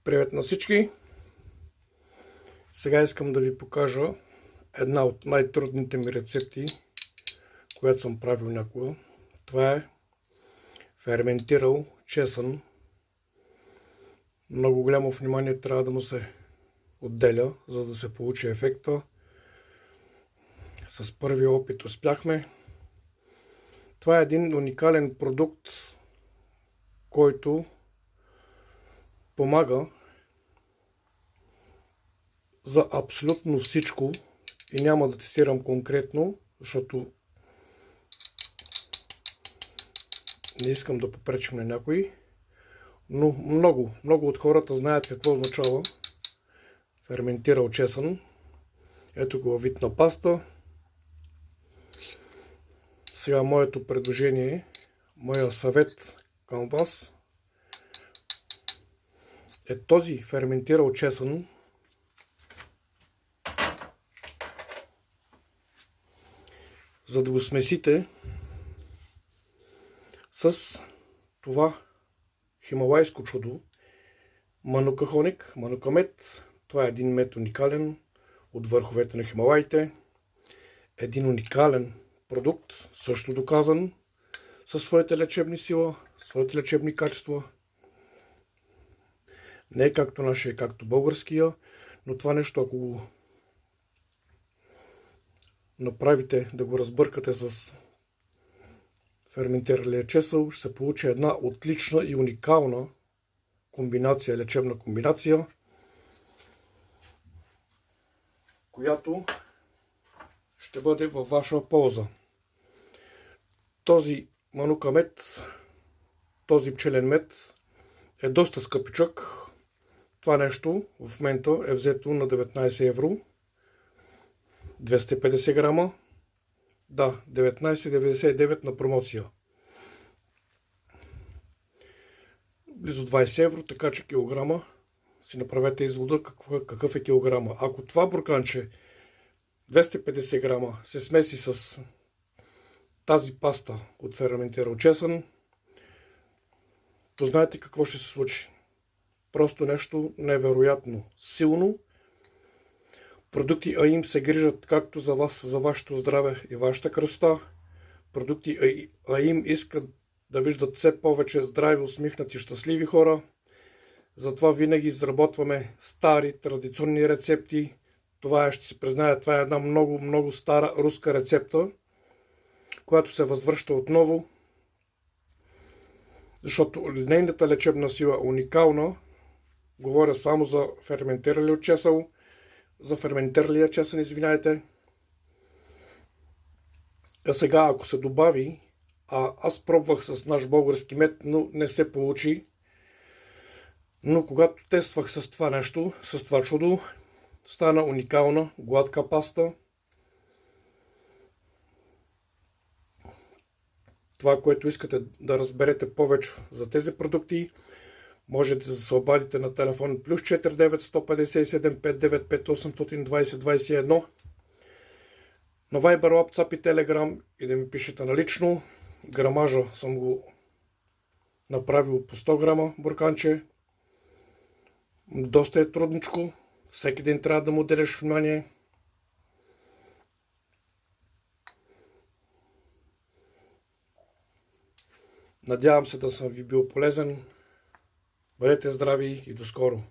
Привет на всички! Сега искам да ви покажа една от най-трудните ми рецепти, която съм правил някога. Това е ферментирал чесън. Много голямо внимание трябва да му се отделя, за да се получи ефекта. С първия опит успяхме. Това е един уникален продукт, който помага за абсолютно всичко и няма да тестирам конкретно, защото не искам да попречим на някой, но много от хората знаят какво означава ферментирал чесън. Ето го във вид на паста. Сега моето предложение, моя съвет към вас е този ферментирал чесън за да го смесите с това хималайско чудо Манука Хоник, Манука мед. Това е един мед уникален от върховете на Хималаите. Един уникален продукт, също доказан със своите лечебни сила, своите лечебни качества. Не е както нашия, както българския, но това нещо, ако го направите да го разбъркате с ферментиралия чесъл, ще се получи една отлична и уникална комбинация, лечебна комбинация, която ще бъде във ваша полза. Този манука мед, този пчелен мед е доста скъпичък. Това нещо в момента е взето на 19 евро. 250 грама. Да, 19,99 на промоция. Близо 20 евро, така че килограма. Си направете извода какъв е килограма. Ако това бурканче 250 грама се смеси с тази паста от ферментирал чесън, познаете какво ще се случи. Просто нещо невероятно силно. Продукти АИМ се грижат както за вас, за вашето здраве и вашата красота. Продукти АИМ искат да виждат все повече здрави, усмихнати, щастливи хора. Затова винаги изработваме стари, традиционни рецепти. Това е, ще си призная, това е една много стара руска рецепта, която се възвръща отново, защото нейната лечебна сила е уникална. Говоря само за ферментиралия чесъл, за ферментиралия чесън, извинявайте. А сега, ако се добави, аз пробвах с наш български мед, но не се получи. Но когато тествах с това нещо, с това чудо, стана уникална, гладка паста. Това, което искате да разберете повече за тези продукти, можете да се обадите на телефон плюс 49 157 595 820 21 на Viber, WhatsApp и Telegram и да ми пишете налично. Грамажа съм го направил по 100 грама бурканче. Доста е трудничко. Всеки ден трябва да му отделяш внимание. Надявам се да съм ви бил полезен. Бъдете здрави и до скоро!